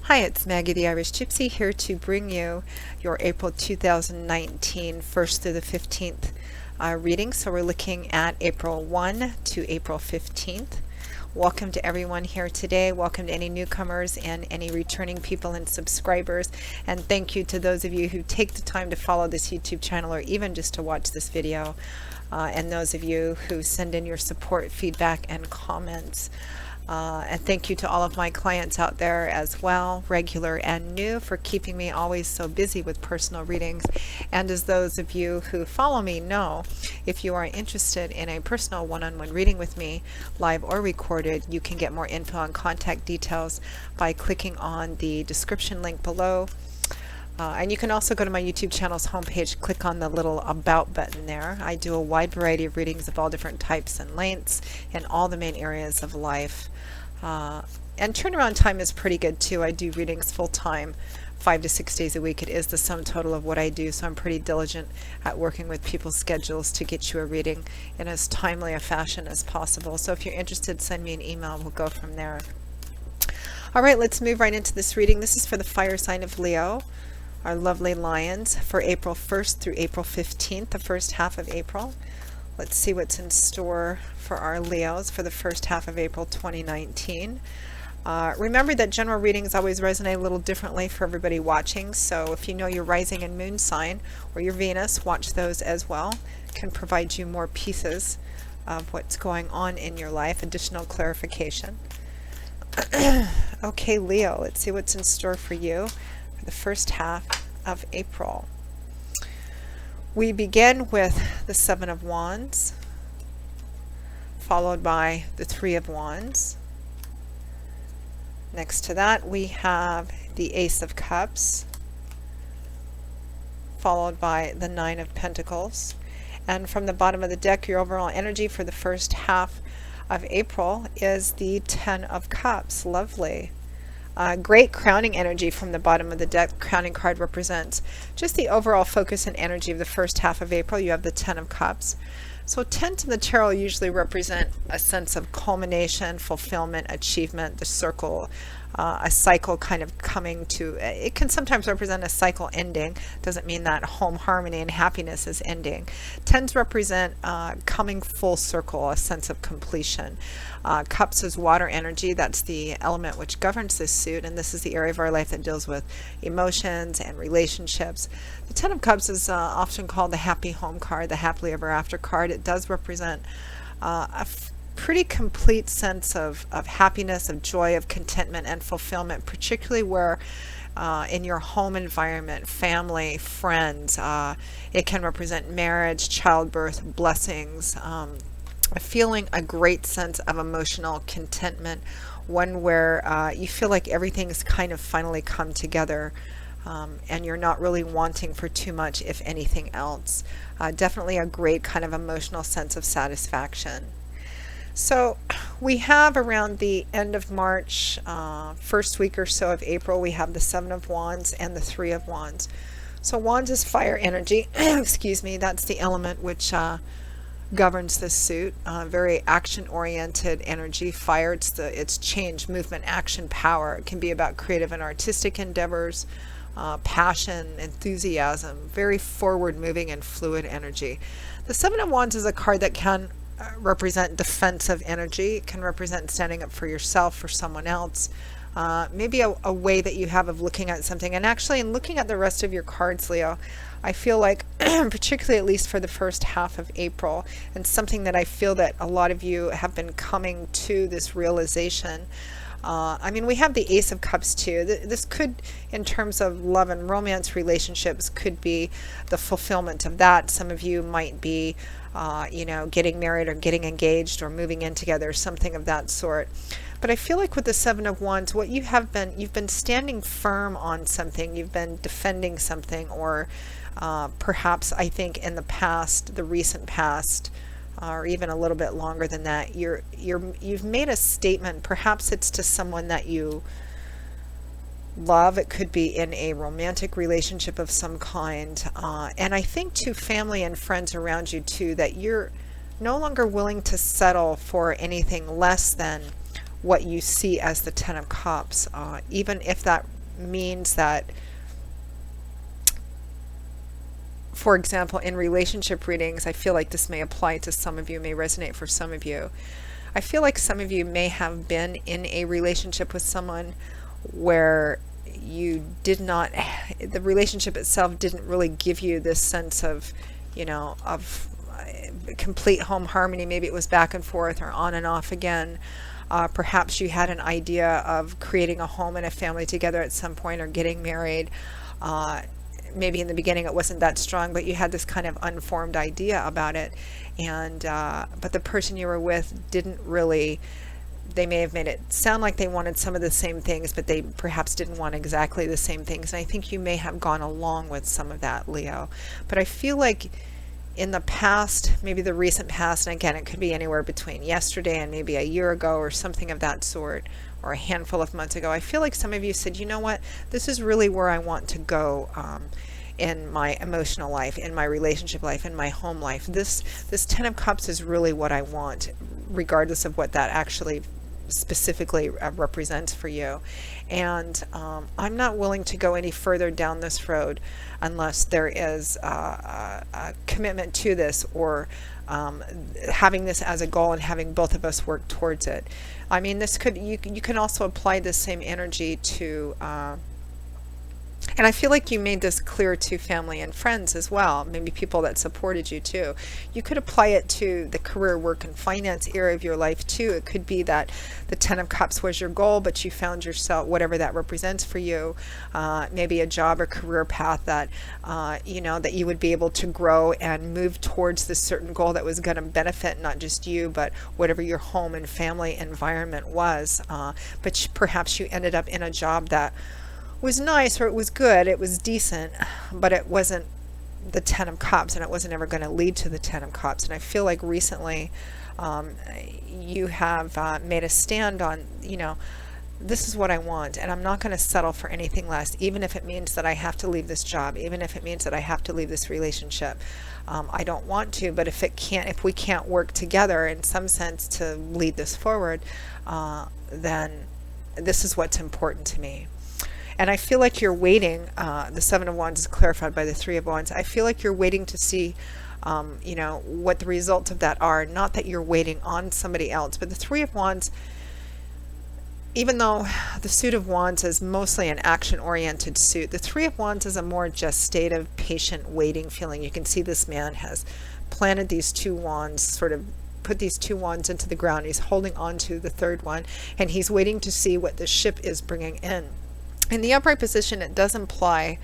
Hi, it's Maggie the Irish Gypsy here to bring you your April 2019 1st through the 15th reading. So we're looking at April 1 to April 15th. Welcome to everyone here today. Welcome to any newcomers and any returning people and subscribers. And thank you to those of you who take the time to follow this YouTube channel or even just to watch this video. And those of you who send in your support, feedback, and comments. And thank you to all of my clients out there as well, regular and new, for keeping me always so busy with personal readings. And as those of you who follow me know, if you are interested in a personal one-on-one reading with me, live or recorded, you can get more info and contact details by clicking on the description link below. And you can also go to my YouTube channel's homepage, click on the little About button there. I do a wide variety of readings of all different types and lengths in all the main areas of life. And turnaround time is pretty good too. I do readings full-time, 5 to 6 days a week. It is the sum total of what I do, so I'm pretty diligent at working with people's schedules to get you a reading in as timely a fashion as possible. So if you're interested, send me an email. We'll go from there. All right, let's move right into this reading. This is for the fire sign of Leo, our lovely lions, for April 1st through April 15th, the first half of April. Let's see what's in store for our Leos for the first half of April 2019. Remember that general readings always resonate a little differently for everybody watching, so if you know your rising and moon sign or your Venus, watch those as well. It can provide you more pieces of what's going on in your life, additional clarification. Okay, Leo, let's see what's in store for you the first half of April. We begin with the Seven of Wands, followed by the Three of Wands. Next to that we have the Ace of Cups, followed by the Nine of Pentacles. And from the bottom of the deck, your overall energy for the first half of April is the Ten of Cups. Lovely. Great crowning energy from the bottom of the deck. Crowning card represents just the overall focus and energy of the first half of April. You have the Ten of Cups. So 10 to the tarot usually represent a sense of culmination, fulfillment, achievement, the circle, a cycle kind of coming to, it can sometimes represent a cycle ending. Doesn't mean that home harmony and happiness is ending. Tens represent coming full circle, a sense of completion. Cups is water energy. That's the element which governs this suit, and this is the area of our life that deals with emotions and relationships. The Ten of Cups is often called the happy home card, the happily ever after card. It does represent a pretty complete sense of happiness, of joy, of contentment and fulfillment, particularly where in your home environment, family, friends. It can represent marriage, childbirth, blessings, feeling a great sense of emotional contentment, one where you feel like everything's kind of finally come together. And you're not really wanting for too much, if anything else. Definitely a great kind of emotional sense of satisfaction. So we have around the end of March, first week or so of April, we have the Seven of Wands and the Three of Wands. So Wands is fire energy. Excuse me, that's the element which governs this suit. Very action-oriented energy. Fire, it's change, movement, action, power. It can be about creative and artistic endeavors, passion, enthusiasm, very forward-moving and fluid energy. The Seven of Wands is a card that can represent defensive energy. It can represent standing up for yourself, for someone else. Maybe a way that you have of looking at something. And actually, in looking at the rest of your cards, Leo, I feel like, particularly at least for the first half of April, and something that I feel that a lot of you have been coming to this realization. I mean, we have the Ace of Cups too. This could, in terms of love and romance relationships, could be the fulfillment of that. Some of you might be, you know, getting married or getting engaged or moving in together, something of that sort. But I feel like with the Seven of Wands, what you have been, you've been standing firm on something. You've been defending something, or perhaps I think in the past, the recent past, or even a little bit longer than that, you've made a statement. Perhaps it's to someone that you love. It could be in a romantic relationship of some kind, and I think to family and friends around you too, that you're no longer willing to settle for anything less than what you see as the Ten of Cups, even if that means that, for example, in relationship readings, I feel like this may apply to some of you, may resonate for some of you. I feel like some of you may have been in a relationship with someone where you did not, the relationship itself didn't really give you this sense of, of complete home harmony. Maybe it was back and forth or on and off again. Perhaps you had an idea of creating a home and a family together at some point, or getting married. Maybe in the beginning it wasn't that strong, but you had this kind of unformed idea about it. And but the person you were with didn't really, they may have made it sound like they wanted some of the same things, but they perhaps didn't want exactly the same things. And I think you may have gone along with some of that, Leo. But I feel like in the past, maybe the recent past, and again, it could be anywhere between yesterday and maybe a year ago or something of that sort, or a handful of months ago, I feel like some of you said, you know what, this is really where I want to go in my emotional life, in my relationship life, in my home life. This Ten of Cups is really what I want, regardless of what that actually specifically represents for you. And I'm not willing to go any further down this road unless there is a commitment to this, or having this as a goal and having both of us work towards it. I mean, this could, you can also apply this same energy to and I feel like you made this clear to family and friends as well, maybe people that supported you too. You could apply it to the career, work, and finance area of your life too. It could be that the Ten of Cups was your goal, but you found yourself, whatever that represents for you, maybe a job or career path that, that you would be able to grow and move towards this certain goal that was going to benefit not just you, but whatever your home and family environment was. But perhaps you ended up in a job that was nice, or it was good, it was decent, but it wasn't the Ten of Cups, and it wasn't ever going to lead to the Ten of Cups. And I feel like recently you have made a stand on, this is what I want, and I'm not going to settle for anything less, even if it means that I have to leave this job, even if it means that I have to leave this relationship. I don't want to, but if we can't work together in some sense to lead this forward, then this is what's important to me. And I feel like you're waiting, the Seven of Wands is clarified by the Three of Wands. I feel like you're waiting to see, what the results of that are. Not that you're waiting on somebody else, but the Three of Wands, even though the Suit of Wands is mostly an action-oriented suit, the Three of Wands is a more gestative, patient, waiting feeling. You can see this man has planted these two wands, sort of put these two wands into the ground. He's holding on to the third one, and he's waiting to see what the ship is bringing in. In the upright position, it does imply,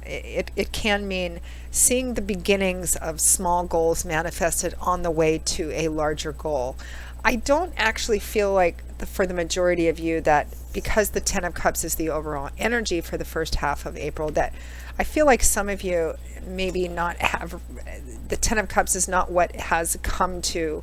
it can mean seeing the beginnings of small goals manifested on the way to a larger goal. I don't actually feel like, for the majority of you, that because the Ten of Cups is the overall energy for the first half of April, that I feel like some of you maybe not have, the Ten of Cups is not what has come to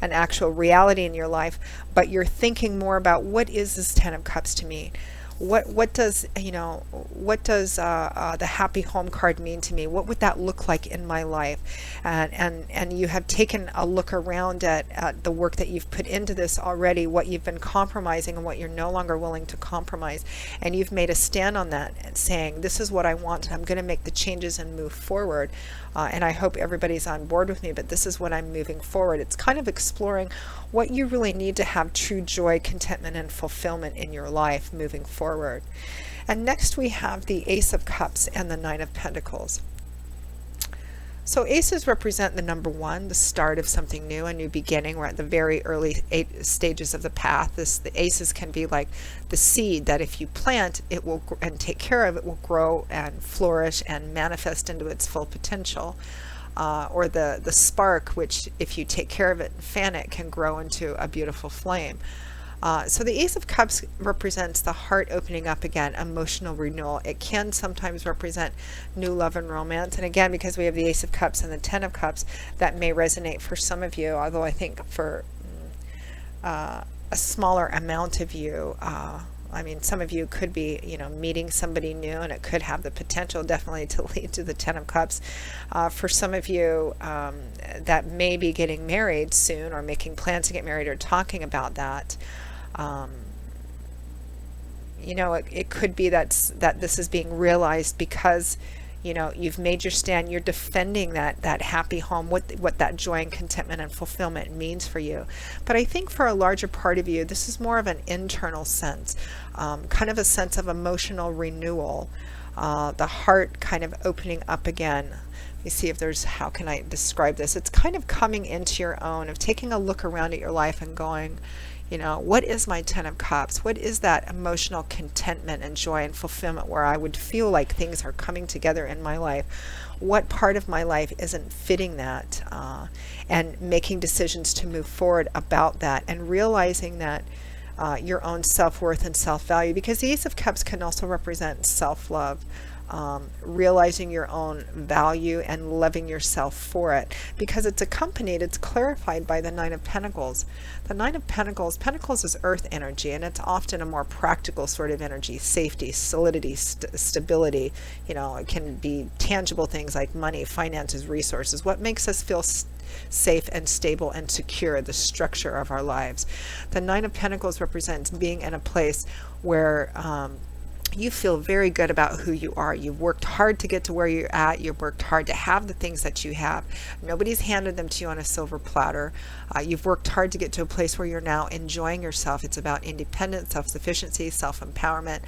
an actual reality in your life, but you're thinking more about, what is this Ten of Cups to me? What does the happy home card mean to me? What would that look like in my life? And you have taken a look around at the work that you've put into this already, what you've been compromising and what you're no longer willing to compromise. And you've made a stand on that and saying, this is what I want, and I'm going to make the changes and move forward. And I hope everybody's on board with me, but this is what I'm moving forward. It's kind of exploring what you really need to have true joy, contentment, and fulfillment in your life moving forward. And next we have the Ace of Cups and the Nine of Pentacles. So aces represent the number one, the start of something new, a new beginning. We're at the very early stages of the path. The aces can be like the seed that if you plant, it will, and take care of, it will grow and flourish and manifest into its full potential. Or the spark, which if you take care of it and fan it, can grow into a beautiful flame. So the Ace of Cups represents the heart opening up again, emotional renewal. It can sometimes represent new love and romance. And again, because we have the Ace of Cups and the Ten of Cups, that may resonate for some of you, although I think for a smaller amount of you, I mean, some of you could be, meeting somebody new, and it could have the potential definitely to lead to the Ten of Cups. For some of you that may be getting married soon, or making plans to get married, or talking about that, Um, it could be that this is being realized because you've made your stand, you're defending that happy home, what that joy and contentment and fulfillment means for you. But I think for a larger part of you, this is more of an internal sense, kind of a sense of emotional renewal, the heart kind of opening up again. Let me see if there's, how can I describe this? It's kind of coming into your own, of taking a look around at your life and going, what is my 10 of Cups? What is that emotional contentment and joy and fulfillment where I would feel like things are coming together in my life? What part of my life isn't fitting that? And making decisions to move forward about that, and realizing that your own self-worth and self-value, because the Ace of Cups can also represent self-love. Realizing your own value and loving yourself for it, because it's accompanied, it's clarified by the Nine of Pentacles. The Nine of Pentacles is earth energy, and it's often a more practical sort of energy: safety, solidity, stability. It can be tangible things like money, finances, resources, what makes us feel safe and stable and secure, the structure of our lives. The Nine of Pentacles represents being in a place where you feel very good about who you are. You've worked hard to get to where you're at. You've worked hard to have the things that you have. Nobody's handed them to you on a silver platter. You've worked hard to get to a place where you're now enjoying yourself. It's about independence, self-sufficiency, self-empowerment.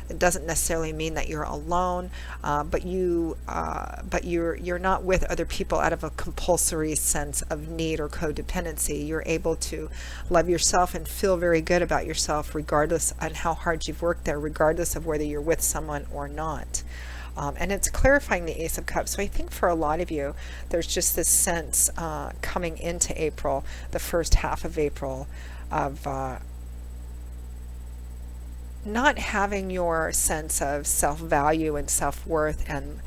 It doesn't necessarily mean that you're alone, but you're not with other people out of a compulsory sense of need or codependency. You're able to love yourself and feel very good about yourself, regardless on how hard you've worked there, regardless of whether you're with someone or not. And it's clarifying the Ace of Cups. So I think for a lot of you, there's just this sense coming into April, the first half of April, of not having your sense of self-value and self-worth, and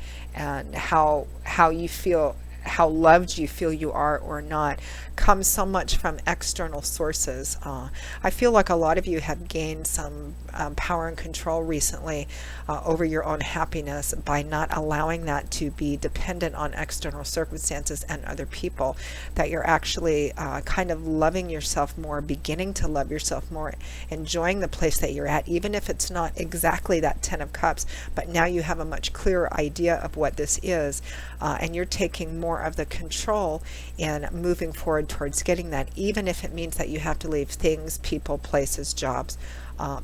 how you feel, how loved you feel you are or not, comes so much from external sources. I feel like a lot of you have gained some power and control recently over your own happiness by not allowing that to be dependent on external circumstances and other people, that you're actually kind of loving yourself more, beginning to love yourself more, enjoying the place that you're at, even if it's not exactly that 10 of Cups, but now you have a much clearer idea of what this is, and you're taking more of the control in moving forward towards getting that, even if it means that you have to leave things, people, places, jobs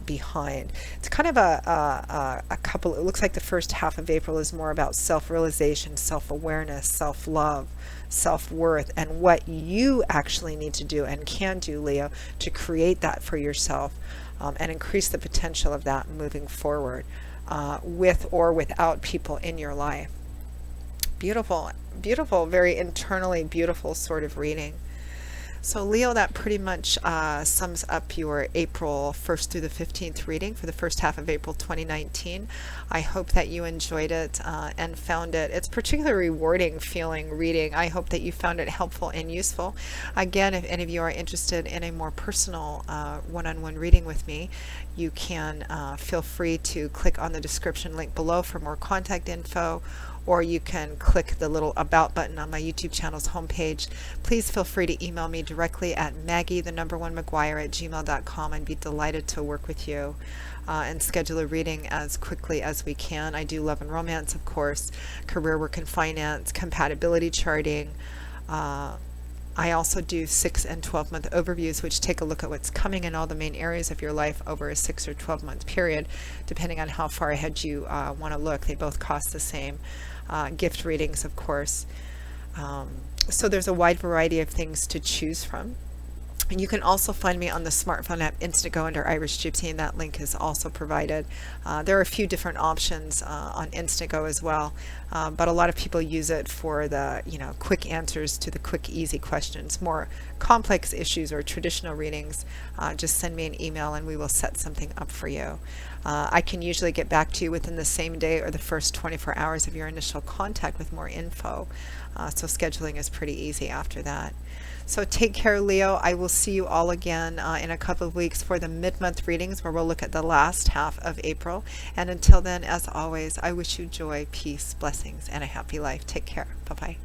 behind. It's kind of a couple, it looks like the first half of April is more about self-realization, self-awareness, self-love, self-worth, and what you actually need to do and can do, Leo, to create that for yourself, and increase the potential of that moving forward, with or without people in your life. Beautiful, beautiful, very internally beautiful sort of reading. So Leo, that pretty much sums up your April 1st through the 15th reading for the first half of April 2019. I hope that you enjoyed it and found it's particularly rewarding feeling reading. I hope that you found it helpful and useful. Again, if any of you are interested in a more personal one-on-one reading with me, you can feel free to click on the description link below for more contact info, or you can click the little About button on my YouTube channel's homepage. Please feel free to email me directly at Maggie1McGuire@gmail.com. I'd be delighted to work with you and schedule a reading as quickly as we can. I do love and romance, of course, career, work, and finance, compatibility charting. I also do 6 and 12-month overviews, which take a look at what's coming in all the main areas of your life over a 6 or 12-month period, depending on how far ahead you want to look. They both cost the same. Gift readings, of course. So there's a wide variety of things to choose from. And you can also find me on the smartphone app Instantgo under Irish Gypsy, and that link is also provided. There are a few different options on Instantgo as well, but a lot of people use it for the quick answers to the quick, easy questions. More complex issues or traditional readings, just send me an email and we will set something up for you. I can usually get back to you within the same day or the first 24 hours of your initial contact with more info. So scheduling is pretty easy after that. So take care, Leo. I will see you all again in a couple of weeks for the mid-month readings, where we'll look at the last half of April. And until then, as always, I wish you joy, peace, blessings, and a happy life. Take care. Bye-bye.